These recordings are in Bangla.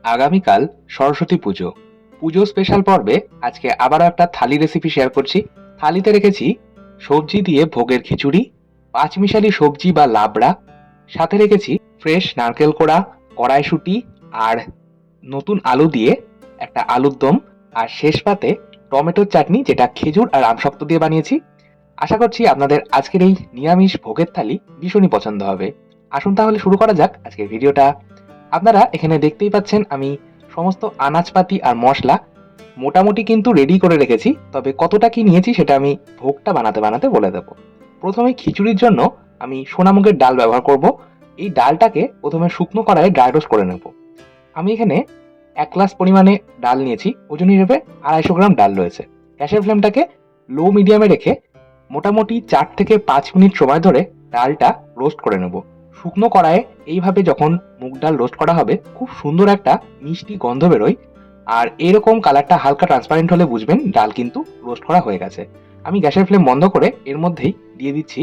আগামীকাল সরস্বতী পুজো। পুজো স্পেশাল পর্বে আজকে আবারও একটা থালি রেসিপি শেয়ার করছি। থালিতে রেখেছি সবজি দিয়ে ভোগের খিচুড়ি, পাঁচমিশালি সবজি বা লাবড়া, সাথে রেখেছি ফ্রেশ নারকেল কোড়া, কড়াইশুঁটি আর নতুন আলু দিয়ে একটা আলুর দম, আর শেষ পাতে টমেটোর চাটনি, যেটা খেজুর আর আমসত্ত্ব দিয়ে বানিয়েছি। আশা করছি আপনাদের আজকের এই নিরামিষ ভোগের থালি ভীষণই পছন্দ হবে। আসুন তাহলে শুরু করা যাক আজকের ভিডিওটা। আপনারা এখানে দেখতেই পাচ্ছেন আমি সমস্ত আনাজপাতি আর মশলা মোটামুটি কিন্তু রেডি করে রেখেছি, তবে কতটা কি নিয়েছি সেটা আমি ভোগটা বানাতে বানাতে বলে দেব। প্রথমে খিচুড়ির জন্য আমি সোনামুগের ডাল ব্যবহার করব। এই ডালটাকে প্রথমে শুকনো কড়াইয়ে ড্রাই রোস্ট করে নেব। আমি এখানে 1 গ্লাস পরিমাণে ডাল নিয়েছি, ওজন হিসেবে 250 গ্রাম ডাল রয়েছে। গ্যাসের ফ্লেমটাকে লো মিডিয়ামে রেখে মোটামুটি 4 থেকে 5 মিনিট সময় ধরে ডালটা রোস্ট করে নেব। শুকনো কড়াইয়ে এইভাবে যখন মুগ ডাল রোস্ট করা হবে, খুব সুন্দর একটা মিষ্টি গন্ধ বেরোয়। আর এরকম কালারটা হালকা ট্রান্সপারেন্ট হলে বুঝবেন ডাল কিন্তু রোস্ট করা হয়ে গেছে। আমি গ্যাসের ফ্লেম বন্ধ করে এর মধ্যেই দিয়ে দিচ্ছি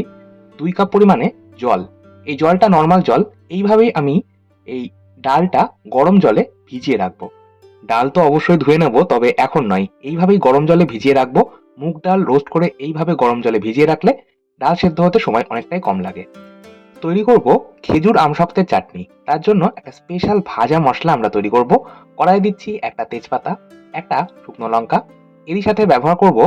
2 কাপ পরিমাণে জল। এই জলটা নর্মাল জল। এইভাবেই আমি এই ডালটা গরম জলে ভিজিয়ে রাখবো। ডাল তো অবশ্যই ধুয়ে নেব, তবে এখন নয়, এইভাবেই গরম জলে ভিজিয়ে রাখবো। মুগ ডাল রোস্ট করে এইভাবে গরম জলে ভিজিয়ে রাখলে ডাল সেদ্ধ হতে সময় অনেকটাই কম লাগে। তৈরি করব খেজুর আমসত্ত্বের চাটনি। তার জন্য একটা স্পেশাল ভাজা মশলা আমরা তৈরি করব। কড়াই দিচ্ছি একটা তেজপাতা, একটা শুকনো লঙ্কা, এরই সাথে ব্যবহার করব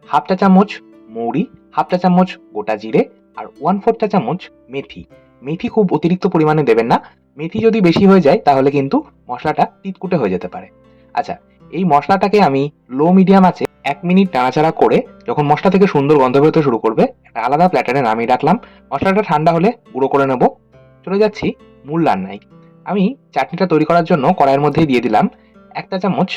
হাফ চা চামচ মৌরি, হাফ চা চামচ গোটা জিরে, আর 1/4 চা চামচ মেথি। মেথি খুব অতিরিক্ত পরিমাণে দেবেন না, মেথি যদি বেশি হয়ে যায় তাহলে কিন্তু মশলাটা তিতকুটে হয়ে যেতে পারে। আচ্ছা, এই মশলাটাকে আমি লো মিডিয়াম আছে 1 মিনিট নাড়াচাড়া করে যখন মশলা থেকে সুন্দর গন্ধ বেরোতে শুরু করবে, একটা আলাদা প্ল্যাটারে নামিয়ে রাখলাম। মশলাটা ঠান্ডা হলে গুঁড়ো করে নেব। চলে যাচ্ছি মূল রান্নায়। আমি চাটনিটা তৈরি করার জন্য কড়াইয়ের মধ্যেই দিয়ে দিলাম 1 চা চামচ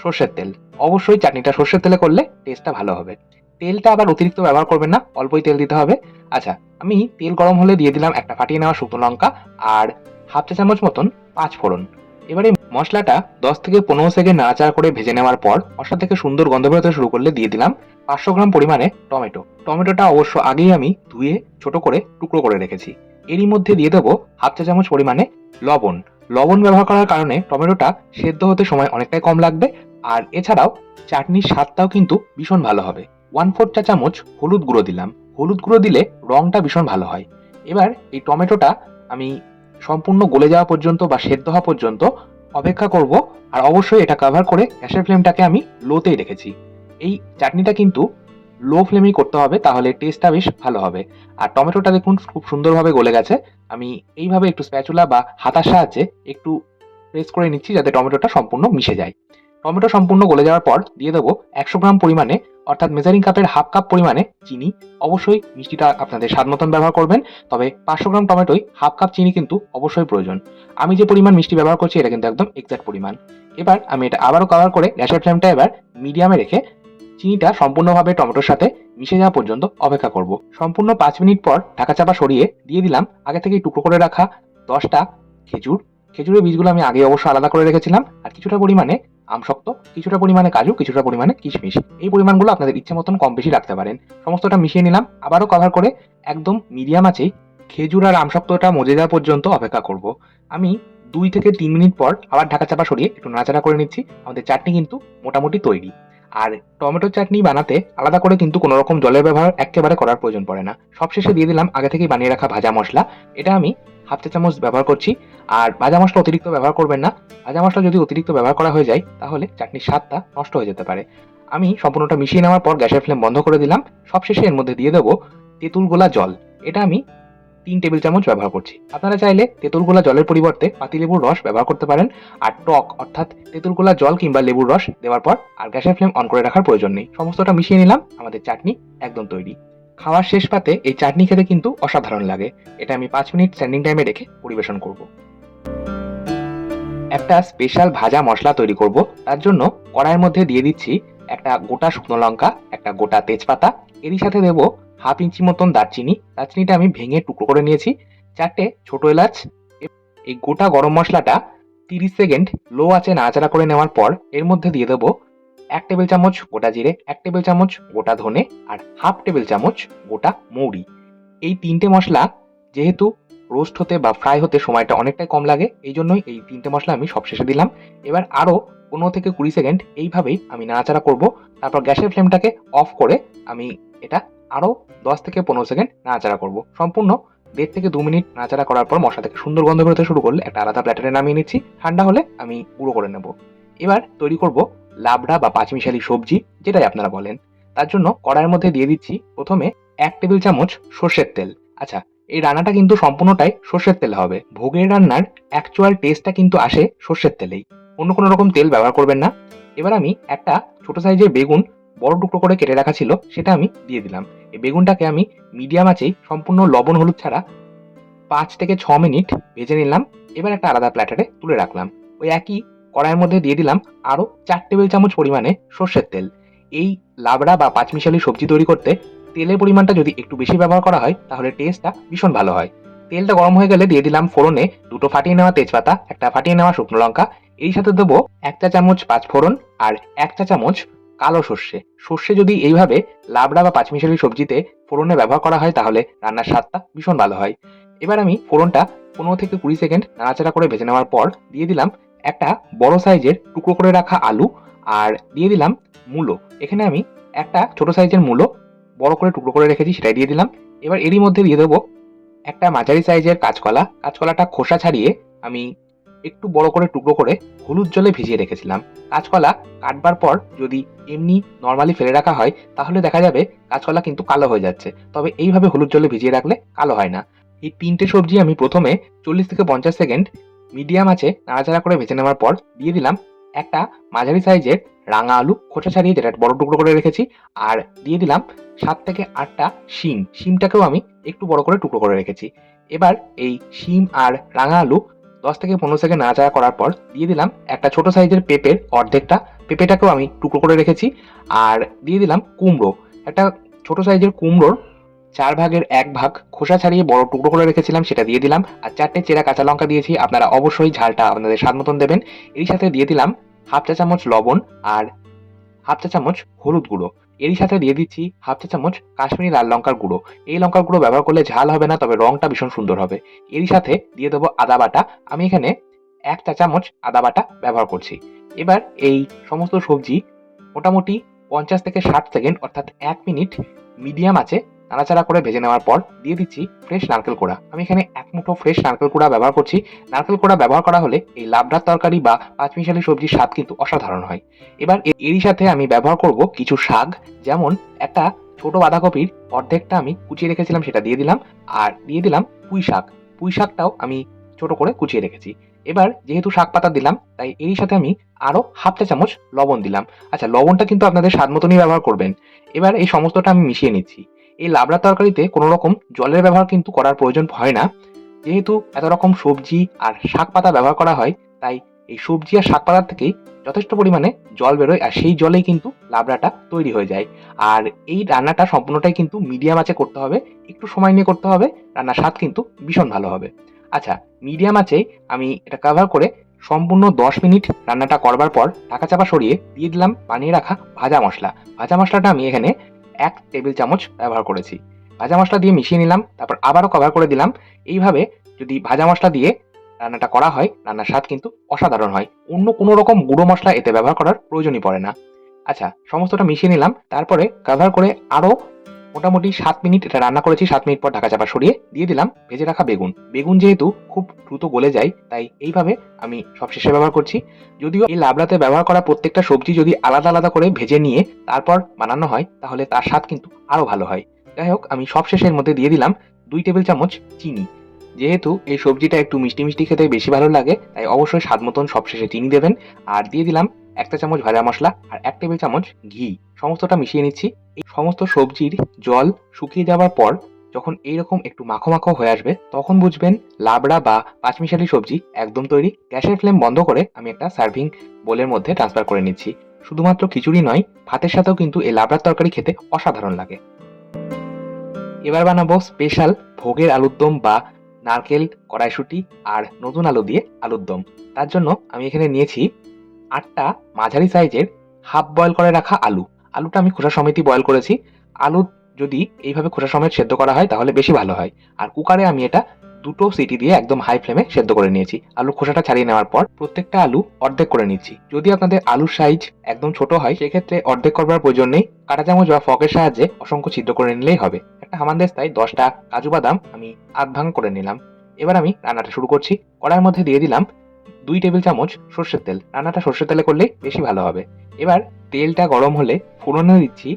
সর্ষের তেল। অবশ্যই চাটনিটা সর্ষের তেলে করলে টেস্টটা ভালো হবে। তেলটা আবার অতিরিক্ত ব্যবহার করবেন না, অল্পই তেল দিতে হবে। আচ্ছা, আমি তেল গরম হলে দিয়ে দিলাম একটা ফাটিয়ে নেওয়া শুকনো লঙ্কা আর হাফ চা চামচ মতন পাঁচ ফোড়ন। এবারে মশলাটা 10 থেকে 15 সেকেন্ড নাড়াচাড়া করে ভেজে নেওয়ার পর মশলা থেকে সুন্দর গন্ধ বেরোতে শুরু করলে দিয়ে দিলাম 500 গ্রাম পরিমাণে টমেটো। টমেটোটা অবশ্য আগেই আমি ধুয়ে ছোট করে টুকরো করে রেখেছি। এরই মধ্যে দিয়ে দেবো হাফ চা চামচ পরিমাণে লবণ। লবণ ব্যবহার করার কারণে টমেটোটা সেদ্ধ হতে সময় অনেকটাই কম লাগবে। আর এছাড়াও চাটনির স্বাদটাও কিন্তু ভীষণ ভালো হবে। 1/4 চা চামচ হলুদ গুঁড়ো দিলাম। হলুদ গুঁড়ো দিলে রংটা ভীষণ ভালো হয়। এবার এই টমেটোটা আমি সম্পূর্ণ গলে যাওয়া পর্যন্ত বা সেদ্ধ হওয়া পর্যন্ত অপেক্ষা করব। আর অবশ্যই এটা কভার করে গ্যাসের ফ্লেমটাকে আমি লোতেই রেখেছি। এই চাটনিটা কিন্তু লো ফ্লেমেই করতে হবে, তাহলে টেস্টটা বেশ ভালো হবে। আর টমেটোটা দেখুন খুব সুন্দরভাবে গলে গেছে। আমি এইভাবে একটু স্প্যাচুলা বা হাতার সাহায্যে একটু প্রেস করে নিচ্ছি যাতে টমেটোটা সম্পূর্ণ মিশে যায়। টমেটো সম্পূর্ণ গলে যাওয়ার পর দিয়ে দেবো 100 গ্রাম পরিমাণে, অর্থাৎ মেজারিং কাপের হাফ কাপ পরিমাণে চিনি। অবশ্যই মিষ্টিটা আপনাদের স্বাদ মতন ব্যবহার করবেন, তবে 500 গ্রাম টমেটোই হাফ কাপ চিনি কিন্তু অবশ্যই প্রয়োজন। আমি যে পরিমাণ মিষ্টি ব্যবহার করছি এটা কিন্তু একদম এক্সাক্ট পরিমাণ। এবার আমি এটা আবারও কভার করে গ্যাসের ফ্লেমটা এবার মিডিয়ামে রেখে চিনিটা সম্পূর্ণভাবে টমেটোর সাথে মিশে যাওয়া পর্যন্ত অপেক্ষা করব। সম্পূর্ণ 5 মিনিট পর ঢাকা চাপা সরিয়ে দিয়ে দিলাম আগে থেকে টুকরো করে রাখা 10টা খেজুর। খেজুরের বীজগুলো আমি আগে অবশ্য আলাদা করে রেখেছিলাম। আর কিছুটা পরিমাণে আমসত্ত্ব, কিছুটা পরিমাণে কাজু, কিছুটা পরিমাণে কিশমিশ। এই পরিমাণগুলো আপনাদের ইচ্ছে মতন কম বেশি রাখতে পারেন। সমস্তটা মিশিয়ে নিলাম। আবারও কভার করে একদম মিডিয়াম আঁচেই খেজুর আর আমসত্ত্বটা মজে যাওয়া পর্যন্ত অপেক্ষা করব। আমি 2 থেকে 3 মিনিট পর আবার ঢাকা চাপা সরিয়ে একটু নাড়াচাড়া করে নিচ্ছি। আমাদের চাটনি কিন্তু মোটামুটি তৈরি। আর টমেটো চাটনি বানাতে আলাদা করে কিন্তু কোনো রকম জলের ব্যবহার একেবারে করার প্রয়োজন পড়ে না। সবশেষে দিয়ে দিলাম আগে থেকেই বানিয়ে রাখা ভাজা মশলা। এটা আমি হাফ চা চামচ ব্যবহার করছি। আর ভাজা মশলা অতিরিক্ত ব্যবহার করবেন না। ভাজা মশলা যদি অতিরিক্ত ব্যবহার করা হয়ে যায় তাহলে চাটনির স্বাদটা নষ্ট হয়ে যেতে পারে। আমি সম্পূর্ণটা মিশিয়ে নেওয়ার পর গ্যাসের ফ্লেম বন্ধ করে দিলাম। সবশেষে এর মধ্যে দিয়ে দেবো তেঁতুল গোলা জল। এটা আমি 3 টেবিল চামচ ব্যবহার করছি। আপনারা চাইলে তেঁতুল গোলা জলের পরিবর্তে পাতিলেবুর রস ব্যবহার করতে পারেন। আর টক অর্থাৎ তেঁতুল গোলা জল কিংবা লেবুর রস দেওয়ার পর আর গ্যাসের ফ্লেম অন করে রাখার প্রয়োজন নেই। সমস্তটা মিশিয়ে নিলাম, আমাদের চাটনি একদম তৈরি। খাওয়ার শেষ পাতে এই চাটনি খেতে কিন্তু অসাধারণ লাগে। এটা আমি 5 মিনিট স্ট্যান্ডিং টাইমে রেখে পরিবেশন করব। একটা স্পেশাল ভাজা মশলা তৈরি করব। তার জন্য কড়াইয়ের মধ্যে দিয়ে দিচ্ছি একটা গোটা শুকনো লঙ্কা, একটা গোটা তেজপাতা, এরই সাথে দেবো হাফ ইঞ্চি মতন দারচিনি। দারচিনিটা আমি ভেঙে টুকরো করে নিয়েছি। 4টে ছোট এলাচ। এই গোটা গরম মশলাটা 30 সেকেন্ড লো আঁচে নাড়াচাড়া করে নেওয়ার পর এর মধ্যে দিয়ে দেবো 1 টেবিল চামচ গোটা জিরে, 1 টেবিল চামচ গোটা ধনে আর হাফ টেবিল চামচ গোটা মৌরি। এই 3টে মশলা যেহেতু রোস্ট হতে বা ফ্রাই হতে সময়টা অনেকটাই কম লাগে, এই জন্যই এই 3টে মশলা আমি সবশেষে দিলাম। এবার আরও 15 থেকে 20 সেকেন্ড এইভাবেই আমি নাড়াচাড়া করব। তারপর গ্যাসের ফ্লেমটাকে অফ করে আমি এটা আরও 10 থেকে 15 সেকেন্ড নাড়াচাড়া করব। সম্পূর্ণ 1.5 থেকে 2 মিনিট নাড়াচাড়া করার পর মশলা থেকে সুন্দর গন্ধ বেরোতে শুরু করলে একটা আলাদা প্ল্যাটারে নামিয়ে নিচ্ছি। ঠান্ডা হলে আমি গুঁড়ো করে নেব। এবার তৈরি করব লাবড়া বা পাঁচমিশালি সবজি, যেটাই আপনারা বলেন। তার জন্য কড়াইয়ের মধ্যে দিয়ে দিচ্ছি প্রথমে 1 টেবিল চামচ সর্ষের তেল। আচ্ছা, এই রান্নাটা কিন্তু সম্পূর্ণটাই সর্ষের তেলে হবে। ভোগের রান্নার অ্যাকচুয়াল টেস্টটা কিন্তু আসে সর্ষের তেলেই, অন্য কোনো রকম তেল ব্যবহার করবেন না। এবার আমি একটা ছোট সাইজের বেগুন বড় টুকরো করে কেটে রাখা ছিল, সেটা আমি দিয়ে দিলাম। এই বেগুনটাকে আমি মিডিয়াম আঁচেই সম্পূর্ণ লবণ হলুদ ছাড়া 5 থেকে 6 মিনিট ভেজে নিলাম। এবার একটা আলাদা প্ল্যাটারে তুলে রাখলাম। ওই একই কড়াইয়ের মধ্যে দিয়ে দিলাম আরও 4 টেবিল চামচ পরিমাণে সর্ষের তেল। এই লাবড়া বা পাঁচমিশালি সবজি তৈরি করতে তেলের পরিমাণটা যদি একটু বেশি ব্যবহার করা হয় তাহলে টেস্টটা ভীষণ ভালো হয়। তেলটা গরম হয়ে গেলে দিয়ে দিলাম ফোড়নে 2টো ফাটিয়ে নেওয়া তেজপাতা, একটা ফাটিয়ে নেওয়া শুকনো লঙ্কা। এই সাথে দেবো 1 চা চামচ পাঁচফোড়ন আর 1 চা চামচ কালো সর্ষে। সর্ষে যদি এইভাবে লাবড়া বা পাঁচমিশালি সবজিতে ফোড়নে ব্যবহার করা হয় তাহলে রান্নার স্বাদটা ভীষণ ভালো হয়। এবার আমি ফোড়নটা 15 থেকে 20 সেকেন্ড নাড়াচাড়া করে ভেজে নেওয়ার পর দিয়ে দিলাম একটা বড় সাইজের টুকরো করে রাখা আলু আর দিয়ে দিলাম মূলো। এখানে আমি একটা ছোট সাইজের মূলো বড় করে টুকরো করে রেখেছি, সেটাই দিয়ে দিলাম। এবার এরই মধ্যে দিয়ে দেবো একটা মাঝারি সাইজের কাঁচকলা। কাঁচকলাটা খোসা ছাড়িয়ে আমি একটু বড় করে টুকরো করে হলুদ জলে ভিজিয়ে রেখেছিলাম। কাঁচকলা কাটবার পর যদি এমনি নর্মালি ফেলে রাখা হয় তাহলে দেখা যাবে কাঁচকলা কিন্তু কালো হয়ে যাচ্ছে, তবে এইভাবে হলুদ জলে ভিজিয়ে রাখলে কালো হয় না। এই 3টে সবজি আমি প্রথমে 40 থেকে 50 সেকেন্ড মিডিয়াম আঁচে নাড়াচাড়া করে ভেজে নেওয়ার পর দিয়ে দিলাম একটা মাঝারি সাইজের রাঙা আলু খোসা ছাড়িয়ে, যেটা বড় টুকরো করে রেখেছি। আর দিয়ে দিলাম 7 থেকে 8টা শিম। শিমটাকেও আমি একটু বড় করে টুকরো করে রেখেছি। এবার এই শিম আর রাঙা আলু 10 থেকে 15 সেকেন্ড নাড়াচাড়া করার পর দিয়ে দিলাম একটা ছোট সাইজের পেঁপের অর্ধেকটা। পেঁপেটাকেও আমি টুকরো করে রেখেছি। আর দিয়ে দিলাম কুমড়ো, একটা ছোট সাইজের কুমড়োর 1/4 ভাগ খোসা ছাড়িয়ে বড় টুকরো করে রেখেছিলাম, সেটা দিয়ে দিলাম। আর 4টে চেরা কাঁচা লঙ্কা দিয়েছি, আপনারা অবশ্যই ঝালটা আপনাদের স্বাদ মতন দেবেন। এর সাথে দিয়ে দিলাম 1/2 চা চামচ লবণ আর 1/2 চা চামচ হলুদ গুঁড়ো। এরই সাথে দিয়ে দিচ্ছি 1/2 চা চামচ কাশ্মীরি লাল লঙ্কার গুঁড়ো। এই লঙ্কার গুঁড়ো ব্যবহার করলে ঝাল হবে না, তবে রংটা ভীষণ সুন্দর হবে। এরই সাথে দিয়ে দেবো আদা বাটা। আমি এখানে 1 চা চামচ আদা বাটা ব্যবহার করছি। এবার এই সমস্ত সবজি মোটামুটি 50 থেকে 60 সেকেন্ড অর্থাৎ 1 মিনিট মিডিয়াম আছে নাড়াচাড়া করে ভেজে নেওয়ার পর দিয়ে দিচ্ছি ফ্রেশ নারকেল কোড়া। আমি এখানে 1 মুঠো ফ্রেশ নারকেল কোড়া ব্যবহার করছি। নারকেল কোড়া ব্যবহার করা হলে এই লাবড়ার তরকারি বা পাঁচমিশালি সবজির স্বাদ কিন্তু অসাধারণ হয়। এবার এরই সাথে আমি ব্যবহার করব কিছু শাক, যেমন একটা ছোট বাঁধাকপির অর্ধেকটা আমি কুচিয়ে রেখেছিলাম, সেটা দিয়ে দিলাম। আর দিয়ে দিলাম পুঁই শাক। পুঁই শাকটাও আমি ছোট করে কুচিয়ে রেখেছি। এবার যেহেতু শাক পাতা দিলাম তাই এরই সাথে আমি আরো 1/2 চা চামচ লবণ দিলাম। আচ্ছা, লবণটা কিন্তু আপনাদের স্বাদ মতনই ব্যবহার করবেন। এবার এই সমস্তটা আমি মিশিয়ে নিচ্ছি। এই লাবড়া তরকারিতে কোনো রকম জলের ব্যবহার কিন্তু করার প্রয়োজন হয় না, যেহেতু এত রকম সবজি আর শাক পাতা ব্যবহার করা হয়। তাই এই সবজি আর শাক পাতার থেকেই যথেষ্ট পরিমাণে জল বেরোয়, আর সেই জলেই কিন্তু লাবড়াটা তৈরি হয়ে যায়। আর এই রান্নাটা সম্পূর্ণটাই কিন্তু মিডিয়াম আঁচে করতে হবে, একটু সময় নিয়ে করতে হবে, রান্নার স্বাদ কিন্তু ভীষণ ভালো হবে। আচ্ছা, মিডিয়াম আঁচেই আমি এটা কভার করে সম্পূর্ণ 10 মিনিট রান্নাটা করবার পর ঢাকা চাপা সরিয়ে দিয়ে দিলাম বানিয়ে রাখা ভাজা মশলা। ভাজা মশলাটা আমি এখানে 1 টেবিল চামচ ব্যবহার করেছি। ভাজা মশলা দিয়ে মিশিয়ে নিলাম, তারপর আবারও কভার করে দিলাম। এইভাবে যদি ভাজা মশলা দিয়ে রান্নাটা করা হয় রান্নার স্বাদ কিন্তু অসাধারণ হয়, অন্য কোনো রকম গুঁড়ো মশলা এতে ব্যবহার করার প্রয়োজনই পড়ে না। আচ্ছা, সমস্তটা মিশিয়ে নিলাম, তারপরে কভার করে আরও মোটামুটি 7 মিনিট এটা রান্না করেছি। 7 মিনিট পর ঢাকা চাপা সরিয়ে দিয়ে দিলাম ভেজে রাখা বেগুন। বেগুন যেহেতু খুব দ্রুত গলে যায় তাই এইভাবে আমি সবশেষে ব্যবহার করছি। যদিও এই লাবড়াতে ব্যবহার করা প্রত্যেকটা সবজি যদি আলাদা আলাদা করে ভেজে নিয়ে তারপর বানানো হয় তাহলে তার স্বাদ কিন্তু আরো ভালো হয়। যাই হোক, আমি সবশেষের মধ্যে দিয়ে দিলাম 2 টেবিল চামচ চিনি। যেহেতু এই সবজিটা একটু মিষ্টি মিষ্টি খেতে বেশি ভালো লাগে তাই অবশ্যই স্বাদ মতন সবশেষে চিনি দেবেন। আর দিয়ে দিলাম 1 চা চামচ ভাজা মশলা আর 1 টেবিল চামচ ঘি। সমস্তটা মিশিয়ে নিচ্ছি। এই সমস্ত সবজির জল শুকিয়ে যাওয়ার পর যখন এইরকম একটু মাখো মাখো হয়ে আসবে তখন বুঝবেন লাবড়া বা পাঁচমিশালি সবজি একদম তৈরি। গ্যাসের ফ্লেম বন্ধ করে আমি একটা সার্ভিং বোলের মধ্যে ট্রান্সফার করে নিচ্ছি। শুধুমাত্র খিচুড়ি নয়, ভাতের সাথেও কিন্তু এই লাবড়ার তরকারি খেতে অসাধারণ লাগে। এবার বানাবো স্পেশাল ভোগের আলুর দম বা নারকেল কড়াইশুঁটি আর নতুন আলু দিয়ে আলুর দম। তার জন্য আমি এখানে নিয়েছি 8টা মাঝারি সাইজের হাফ বয়েল করে রাখা আলু। আলুটা আমি খোসা সমেতই বয়েল করেছি। আলু যদি এইভাবে খোসা সমেত সেদ্ধ করা হয় তাহলে বেশি ভালো হয়। আর কুকারে আমি এটা দুটো সিটি দিয়ে একদম হাই ফ্লেমে সেদ্ধ করে নিয়েছি। আলুর খোসাটা ছাড়িয়ে নেওয়ার পর প্রত্যেকটা আলু অর্ধেক করে নিচ্ছি। যদি আপনাদের আলুর সাইজ একদম ছোট হয় সেক্ষেত্রে অর্ধেক করবার প্রয়োজন নেই, কাঁটা চামচ বা ফকের সাহায্যে অসংখ্য ছিদ্র করে নিলেই হবে। একটা হামানদিস্তায় 10টা কাজু বাদাম আমি আধ ভাঙ করে নিলাম। এবার আমি রান্নাটা শুরু করছি। কড়াইয়ের মধ্যে দিয়ে দিলাম 2 টেবিল চামচ সর্ষের তেল। রান্নাটা সর্ষের তেলে করলেই বেশি ভালো হবে। এবার তেলটা গরম হলে ফোড়নে দিচ্ছি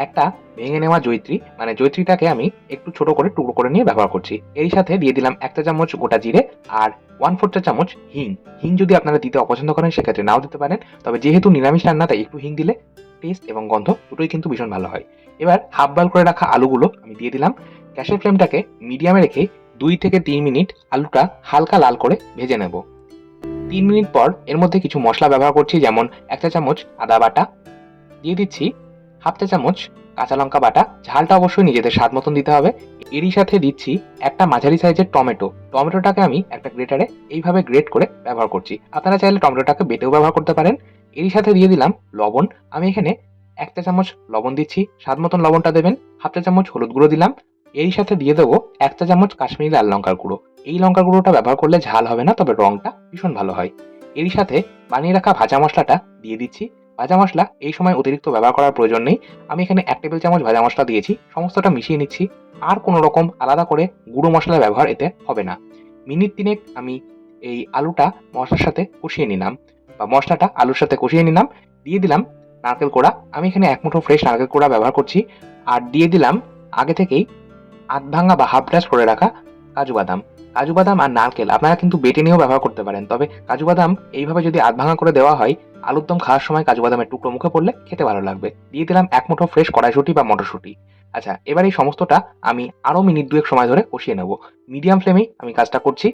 একটা ভেঙে নেওয়া জয়িত্রী, মানে জয়িত্রীটাকে আমি একটু ছোট করে টুকরো করে নিয়ে ব্যবহার করছি। এর সাথে দিয়ে দিলাম 1 চা চামচ গোটা জিরে আর 1/4 চা চামচ হিং। হিং যদি আপনারা দিতে অপছন্দ করেন সেক্ষেত্রে নাও দিতে পারেন, তবে যেহেতু নিরামিষ রান্না তাই একটু হিং দিলে টেস্ট এবং গন্ধ দুটোই কিন্তু ভীষণ ভালো হয়। এবার হাফ বয়েল করে রাখা আলুগুলো আমি দিয়ে দিলাম। গ্যাসের ফ্লেমটাকে মিডিয়ামে রেখে 2 থেকে 3 মিনিট আলুটা হালকা লাল করে ভেজে নেব। 3 মিনিট পর এর মধ্যে কিছু মশলা ব্যবহার করছি, যেমন 1 চা চামচ আদা বাটা, দিয়ে দিচ্ছি হাফ চা চামচ কাঁচা লঙ্কা বাটা, ঝালটা অবশ্যই নিজেদের স্বাদ মতন দিতে হবে। এরই সাথে দিচ্ছি একটা মাঝারি সাইজের টমেটো। টমেটোটাকে আমি একটা গ্রেটারে এইভাবে গ্রেট করে ব্যবহার করছি। আপনারা চাইলে টমেটোটাকে বেটেও ব্যবহার করতে পারেন। এরই সাথে দিয়ে দিলাম লবণ। আমি এখানে 1 চা চামচ লবণ দিচ্ছি, স্বাদ মতন লবণটা দেবেন। হাফ চা চামচ হলুদ গুঁড়ো দিলাম। এরই সাথে দিয়ে দেবো 1 চা চামচ কাশ্মীরি লাল লঙ্কার গুঁড়ো। এই লঙ্কার গুঁড়োটা ব্যবহার করলে ঝাল হবে না, তবে রংটা ভীষণ ভালো হয়। এরই সাথে বানিয়ে রাখা ভাজা মশলাটা দিয়ে দিচ্ছি। ভাজা মশলা এই সময় অতিরিক্ত ব্যবহার করার প্রয়োজন নেই। আমি এখানে 1 টেবিল চামচ ভাজা মশলা দিয়েছি। সমস্তটা মিশিয়ে নিচ্ছি। আর কোনো রকম আলাদা করে গুঁড়ো মশলার ব্যবহার এতে হবে না। মিনিট 3 আমি এই আলুটা মশলার সাথে কষিয়ে নিলাম, বা মশলাটা আলুর সাথে কষিয়ে নিলাম। দিয়ে দিলাম নারকেল কোড়া। আমি এখানে 1 মুঠো ফ্রেশ নারকেল কোড়া ব্যবহার করছি। আর দিয়ে দিলাম আগে থেকেই আধ ভাঙা বা হাফ ডাস্ট করে রাখা কাজু বাদাম। কাজু বাদাম আর নারকেল আপনারা কিন্তু বেটে নিয়েও ব্যবহার করতে পারেন, তবে কাজু বাদাম এইভাবে যদি আধ ভাঙা করে দেওয়া হয়, আলুর দম খাওয়ার সময় কাজু বাদামের টুকরো মুখে পড়লে খেতে ভালো লাগবে। দিয়ে দিলাম 1 মুঠো ফ্রেশ কড়াইশুঁটি বা মটরশুঁটি। আচ্ছা, এবার এই সমস্তটা আমি আরো মিনিট 2 সময় ধরে কষিয়ে নেব। মিডিয়াম ফ্লেমেই আমি কাজটা করছি।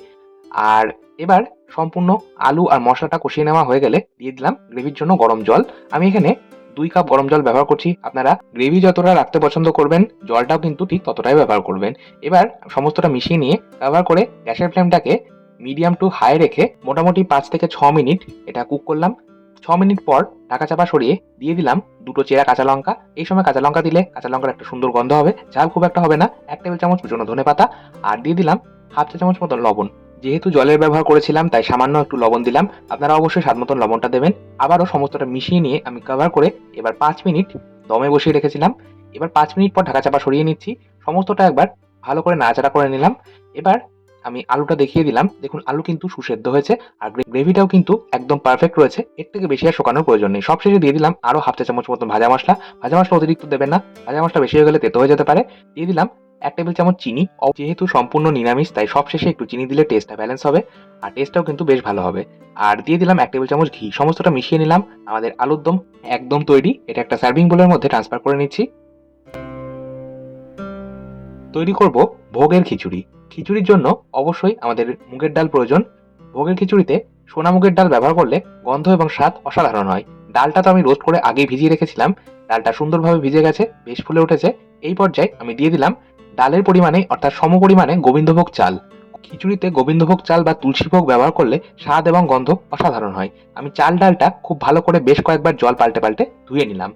আর এবার সম্পূর্ণ আলু আর মশলাটা কষিয়ে নেওয়া হয়ে গেলে দিয়ে দিলাম গ্রেভির জন্য গরম জল। আমি এখানে 2 কাপ গরম জল ব্যবহার করছি। আপনারা গ্রেভি যতটা রাখতে পছন্দ করবেন জলটাও কিন্তু ঠিক ততটাই ব্যবহার করবেন। এবার সমস্তটা মিশিয়ে নিয়ে ব্যবহার করে গ্যাসের ফ্লেমটাকে মিডিয়াম টু হাই রেখে মোটামুটি 5 থেকে 6 মিনিট এটা কুক করলাম। 6 মিনিট পর ঢাকা চাপা সরিয়ে দিয়ে দিলাম 2টো চেরা কাঁচা লঙ্কা। এই সময় কাঁচা লঙ্কা দিলে কাঁচা লঙ্কার একটা সুন্দর গন্ধ হবে, ঝাল খুব একটা হবে না। 1 টেবিল চামচ কুচনো ধনেপাতা আর দিয়ে দিলাম হাফ চা চামচ মতন লবণ। যেহেতু জলের ব্যবহার করেছিলাম তাই সামান্য একটু লবণ দিলাম। আপনারা অবশ্যই স্বাদ মতন লবণটা দেবেন। আবারও সমস্তটা মিশিয়ে নিয়ে আমি কভার করে এবার 5 মিনিট দমে বসিয়ে রেখেছিলাম। এবার 5 মিনিট পর ঢাকা চাপা সরিয়ে নিচ্ছি। সমস্তটা একবার ভালো করে নাড়াচাড়া করে নিলাম। এবার আমি আলুটা দেখিয়ে দিলাম। দেখুন আলু কিন্তু সুসেদ্ধ হয়েছে আর গ্রেভিটাও কিন্তু একদম পারফেক্ট রয়েছে। এর থেকে বেশি আর শোকানোর প্রয়োজন নেই। সবশেষে দিয়ে দিলাম আরো হাফ চা চামচ মতন ভাজা মশলা। ভাজা মশলা অতিরিক্ত দেবেন না, ভাজা মশলা বেশি হয়ে গেলে তেতো হয়ে যেতে পারে। দিয়ে দিলাম 1 টেবিল চামচ চিনি। যেহেতু সম্পূর্ণ নিরামিষ তাই সবশেষে একটু চিনি দিলে টেস্টটা ব্যালেন্স হবে আর টেস্টটাও কিন্তু বেশ ভালো হবে। আর দিয়ে দিলাম 1 টেবিল চামচ ঘি। সমস্তটা মিশিয়ে নিলাম। আমাদের আলুর দম একদম তৈরি। এটা একটা সার্ভিং বোলের মধ্যে ট্রান্সফার করে নিচ্ছি। তৈরি করব ভোগের খিচুড়ি। খিচুড়ির জন্য অবশ্যই আমাদের মুগের ডাল প্রয়োজন। ভোগের খিচুড়িতে সোনা মুগের ডাল ব্যবহার করলে গন্ধ এবং স্বাদ অসাধারণ হয়। ডালটা তো আমি রোস্ট করে আগেই ভিজিয়ে রেখেছিলাম। ডালটা সুন্দরভাবে ভিজে গেছে, বেশ ফুলে উঠেছে। এই পর্যায়ে আমি দিয়ে দিলাম ডালের পরিমাণে অর্থাৎ সম পরিমাণে গোবিন্দভোগ চাল। খিচুড়িতে গোবিন্দভোগ চাল বা তুলসী ভোগ ব্যবহার করলে স্বাদ এবং গন্ধ অসাধারণ হয়। আমি চাল ডালটা খুব ভালো করে বেশ কয়েকবার জল পাল্টে পাল্টে ধুয়ে নিলাম।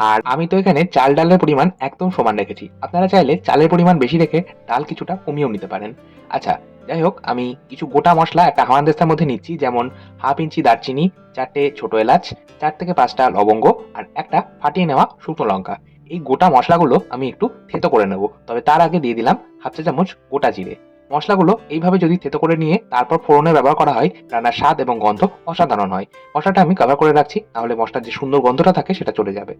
আর আমি তো এখানে চাল ডালের পরিমাণ একদম সমান রেখেছি। আপনারা চাইলে চালের পরিমাণ বেশি রেখে ডাল কিছুটা কমিয়েও নিতে পারেন। আচ্ছা, যাই হোক, আমি কিছু গোটা মশলা একটা হামানদিস্তার মধ্যে নিচ্ছি, যেমন হাফ ইঞ্চি দারচিনি, 4টে ছোট এলাচ, 4 থেকে 5টা লবঙ্গ আর একটা ফাটিয়ে নেওয়া শুকনো লঙ্কা। এই গোটা মশলাগুলো আমি একটু থেতো করে নেব, তবে তার আগে দিয়ে দিলাম হাফ চা চামচ গোটা জিরে। মশলাগুলো এইভাবে যদি থেতো করে নিয়ে তারপর ফোড়নে ব্যবহার করা হয়, রান্নার স্বাদ এবং গন্ধ অসাধারণ হয়। মশলাটা আমি কভার করে রাখছি, তাহলে মশলার যে সুন্দর গন্ধটা থাকে সেটা চলে যাবে।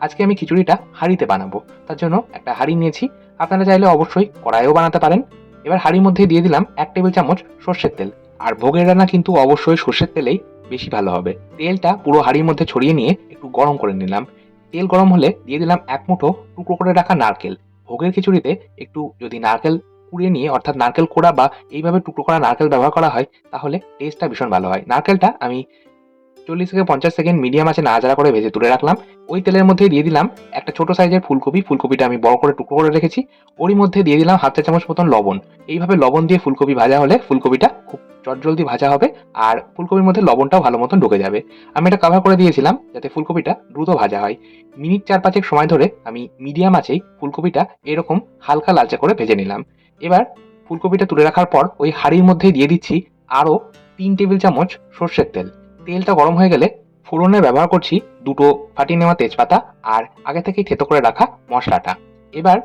আজকে আমি খিচুড়িটা হাঁড়িতে বানাবো, তার জন্য একটা হাঁড়ি নিয়েছি। আপনারা চাইলে অবশ্যই কড়াইও বানাতে পারেন। এবার হাঁড়ির মধ্যে দিয়ে দিলাম 1 টেবিল চামচ সর্ষের তেল। আর ভোগের রান্না কিন্তু অবশ্যই সর্ষের তেলেই বেশি ভালো হবে। তেলটা পুরো হাঁড়ির মধ্যে ছড়িয়ে নিয়ে একটু গরম করে নিলাম। তেল গরম হলে দিয়ে দিলাম 1 মুঠো টুকরো করে রাখা নারকেল। ভোগের খিচুড়িতে একটু যদি নারকেল কুড়িয়ে নিয়ে অর্থাৎ নারকেল কোড়া বা এইভাবে টুকরো করা নারকেল ব্যবহার করা হয় তাহলে টেস্টটা ভীষণ ভালো হয়। নারকেলটা আমি 40 থেকে 50 সেকেন্ড মিডিয়াম আঁচে নাড়াচাড়া করে ভেজে তুলে রাখলাম। ওই তেলের মধ্যেই দিয়ে দিলাম একটা ছোট সাইজের ফুলকপি। ফুলকপিটা আমি বড় করে টুকরো করে রেখেছি। ওরই মধ্যে দিয়ে দিলাম হাফ চা চামচ মতন লবণ। এইভাবে লবণ দিয়ে ফুলকপি ভাজা হলে ফুলকপিটা খুব চটজলদি ভাজা হবে আর ফুলকপির মধ্যে লবণটাও ভালো মতন ঢুকে যাবে। আমি এটা কভার করে দিয়েছিলাম যাতে ফুলকপিটা দ্রুত ভাজা হয়। মিনিট 4-5 সময় ধরে আমি মিডিয়াম আঁচেই ফুলকপিটা এরকম হালকা লালচে করে ভেজে নিলাম। এবার ফুলকপিটা তুলে রাখার পর ওই হাঁড়ির মধ্যেই দিয়ে দিচ্ছি আরও 3 টেবিল চামচ সর্ষের তেল। তেলটা গরম হয়ে গেলে ফোড়নে ব্যবহার করছি দুটো ফাটিয়ে নেওয়া তেজপাতা আর আগে থেকেই থেতো করে রাখা মশলাটা। এবার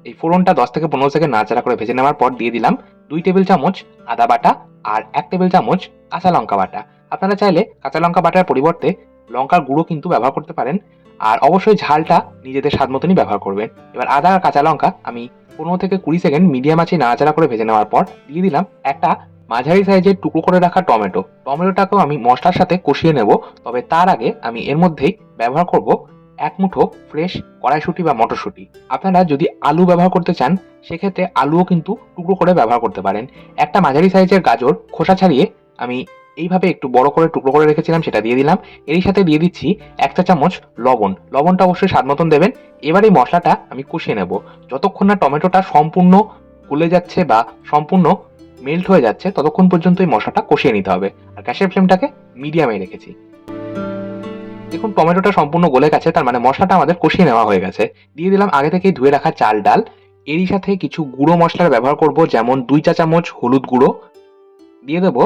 এই ফোড়নটা 10 থেকে 15 সেকেন্ড নাড়াচাড়া করে ভেজে নেওয়ার পর দিয়ে দিলাম 2 টেবিল চামচ আদা বাটা আর 1 টেবিল চামচ কাঁচা লঙ্কা বাটা। আপনারা চাইলে কাঁচা লঙ্কা বাটার পরিবর্তে লঙ্কার গুঁড়ো কিন্তু ব্যবহার করতে পারেন। আর অবশ্যই ঝালটা নিজেদের স্বাদ মতনই ব্যবহার করবেন। এবার আদা আর কাঁচা লঙ্কা আমি 15 থেকে 20 সেকেন্ড মিডিয়াম আঁচে নাড়াচাড়া করে ভেজে নেওয়ার পর দিয়ে দিলাম একটা মাঝারি সাইজের টুকরো করে রাখা টমেটো। টমেটোটাকেও আমি মশলার সাথে কষিয়ে নেব। তবে তার আগে আমি এর মধ্যেই ব্যবহার করব 1 মুঠো ফ্রেশ কড়াইশুঁটি বা মটরশুঁটি। আপনারা যদি আলু ব্যবহার করতে চান সেক্ষেত্রে আলুও কিন্তু টুকরো করে ব্যবহার করতে পারেন। একটা মাঝারি সাইজের গাজর খোসা ছাড়িয়ে আমি এইভাবে একটু বড় করে টুকরো করে রেখেছিলাম, সেটা দিয়ে দিলাম। এরই সাথে দিয়ে দিচ্ছি 1 চা চামচ লবণ। লবণটা অবশ্যই স্বাদ মতন দেবেন। এবার এই মশলাটা আমি কষিয়ে নেব। যতক্ষণ না টমেটোটা সম্পূর্ণ গলে যাচ্ছে বা সম্পূর্ণ মেল্ট হয়ে যাচ্ছে ততক্ষণ পর্যন্ত এই মশলাটা কষিয়ে নিতে হবে। আর গ্যাসের ফ্লেমটাকে মিডিয়ামে রেখেছি। দেখুন টমেটোটা সম্পূর্ণ গলে গেছে, তার মানে মশলাটা আমাদের কষিয়ে নেওয়া হয়ে গেছে। দিয়ে দিলাম আগে থেকেই ধুয়ে রাখা চাল ডাল। এরই সাথে কিছু গুঁড়ো মশলার ব্যবহার করব, যেমন 2 চা চামচ হলুদ গুঁড়ো, দিয়ে দেবো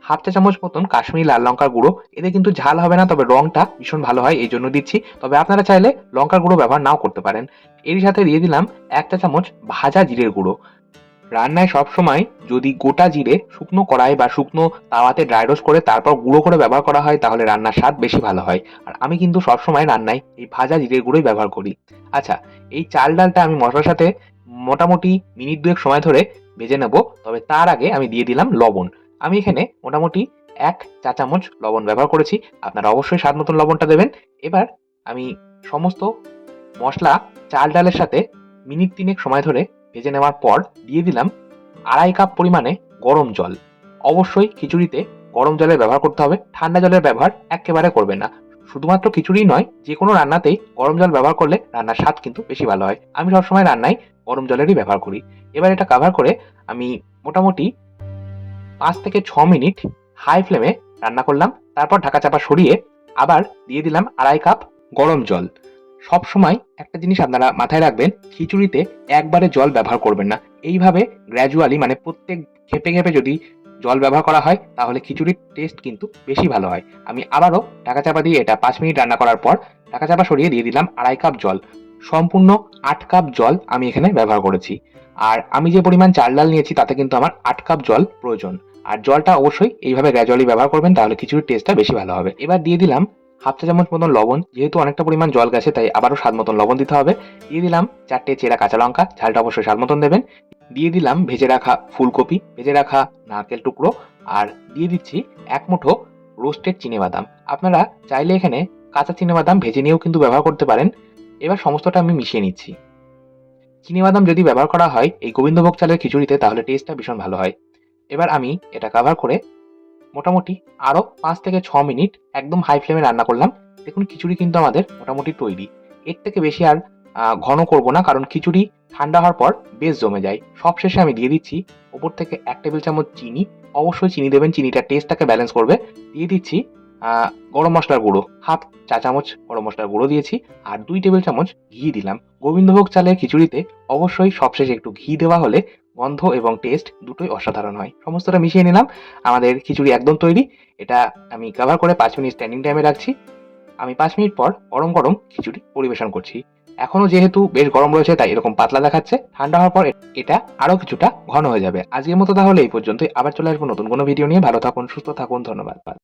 1/2 চা চামচ মতন কাশ্মীরি লাল লঙ্কার গুঁড়ো। এতে কিন্তু ঝাল হবে না, তবে রংটা ভীষণ ভালো হয় এই জন্য দিচ্ছি। তবে আপনারা চাইলে লঙ্কার গুঁড়ো ব্যবহার নাও করতে পারেন। এরই সাথে দিয়ে দিলাম 1 চা চামচ ভাজা জিরের গুঁড়ো। রান্নায় সবসময় যদি গোটা জিরে শুকনো কড়াই বা শুকনো তাওয়াতে ড্রাই রোস্ট করে তারপর গুঁড়ো করে ব্যবহার করা হয় তাহলে রান্নার স্বাদ বেশি ভালো হয়। আর আমি কিন্তু সবসময় রান্নায় এই ভাজা জিরের গুঁড়োই ব্যবহার করি। আচ্ছা, এই চাল ডালটা আমি মশলার সাথে মোটামুটি মিনিট 2 সময় ধরে ভেজে নেব। তবে তার আগে আমি দিয়ে দিলাম লবণ। আমি এখানে মোটামুটি 1 চা চামচ লবণ ব্যবহার করেছি। আপনারা অবশ্যই স্বাদ মতন লবণটা দেবেন। এবার আমি সমস্ত মশলা চাল ডালের সাথে মিনিট 3 সময় ধরে ভেজে নেওয়ার পর দিয়ে দিলাম 2.5 কাপ পরিমাণে গরম জল। অবশ্যই খিচুড়িতে গরম জলের ব্যবহার করতে হবে, ঠান্ডা জলের ব্যবহার একেবারে করবেন না। শুধুমাত্র খিচুড়ি নয়, যে কোনো রান্নাতেই গরম জল ব্যবহার করলে রান্নার স্বাদ কিন্তু বেশি ভালো হয়। আমি সবসময় রান্নায় গরম জলেরই ব্যবহার করি। এবার এটা কভার করে আমি মোটামুটি 5 থেকে 6 মিনিট হাই ফ্লেমে রান্না করলাম। তারপর ঢাকা চাপা সরিয়ে আবার দিয়ে দিলাম 2.5 কাপ গরম জল। সবসময় একটা জিনিস আপনারা মাথায় রাখবেন, খিচুড়িতে একবারে জল ব্যবহার করবেন না। এইভাবে গ্র্যাজুয়ালি মানে প্রত্যেক খেপে খেপে যদি জল ব্যবহার করা হয় তাহলে খিচুড়ির টেস্ট কিন্তু বেশি ভালো হয়। আমি আবারও ঢাকা চাপা দিয়ে এটা 5 মিনিট রান্না করার পর ঢাকা চাপা সরিয়ে দিয়ে দিলাম 2.5 কাপ জল। সম্পূর্ণ 8 কাপ জল আমি এখানে ব্যবহার করেছি। আর আমি যে পরিমাণ চাল ডাল নিয়েছি তাতে কিন্তু আমার 8 কাপ জল প্রয়োজন। আর জলটা অবশ্যই এইভাবে গ্র্যাজুয়ালি ব্যবহার করবেন, তাহলে খিচুড়ির টেস্টটা বেশি ভালো হবে। এবার দিয়ে দিলাম 1/2 চা চামচ মতন লবণ। যেহেতু অনেকটা পরিমাণ জল গেছে তাই আবারও স্বাদ মতন লবণ দিতে হবে। দিয়ে দিলাম 4টে চেরা কাঁচা লঙ্কা, ঝালটা অবশ্যই স্বাদ মতন দেবেন। দিয়ে দিলাম ভেজে রাখা ফুলকপি, ভেজে রাখা নারকেল টুকরো, আর দিয়ে দিচ্ছি 1 মুঠো রোস্টেড চিনেবাদাম। আপনারা চাইলে এখানে কাঁচা চিনেবাদাম ভেজে নিয়েও কিন্তু ব্যবহার করতে পারেন। এবার সমস্তটা আমি মিশিয়ে নিচ্ছি। চিনেবাদাম যদি ব্যবহার করা হয় এই গোবিন্দভোগ চালের খিচুড়িতে তাহলে টেস্টটা ভীষণ ভালো হয়। এবার আমি এটা কভার করে মোটামুটি আরো 5 থেকে 6 মিনিট একদম হাই ফ্লেমে রান্না করলাম। দেখুন খিচুড়ি কিন্তু আমাদের মোটামুটি তৈরি। এর থেকে বেশি আর ঘন করব না, কারণ খিচুড়ি ঠান্ডা হওয়ার পর বেশ জমে যায়। সবশেষে আমি দিয়ে দিচ্ছি ওপর থেকে 1 টেবিল চামচ চিনি। অবশ্যই চিনি দেবেন, চিনিটা টেস্টটাকে ব্যালেন্স করবে। দিয়ে দিচ্ছি গরম মশলার গুঁড়ো, 1/2 চা চামচ গরম মশলার গুঁড়ো দিয়েছি। আর 2 টেবিল চামচ ঘি দিলাম। গোবিন্দভোগ চালের খিচুড়িতে অবশ্যই সবশেষে একটু ঘি দেওয়া হলে গন্ধ এবং টেস্ট দুটোই অসাধারণ হয়। সমস্তটা মিশিয়ে নিলাম। আমাদের খিচুড়ি একদম তৈরি। এটা আমি কভার করে 5 মিনিট স্ট্যান্ডিং টাইমে রাখছি। আমি 5 মিনিট পর গরম গরম খিচুড়ি পরিবেশন করছি। এখনো যেহেতু বেশ গরম রয়েছে তাই এরকম পাতলা দেখাচ্ছে। ঠান্ডা হওয়ার পর এটা আরো কিছুটা ঘন হয়ে যাবে। আজকের মতো তাহলে এই পর্যন্তই। আবার চলে আসবো নতুন কোনো ভিডিও নিয়ে। ভালো থাকুন, সুস্থ থাকুন। ধন্যবাদ।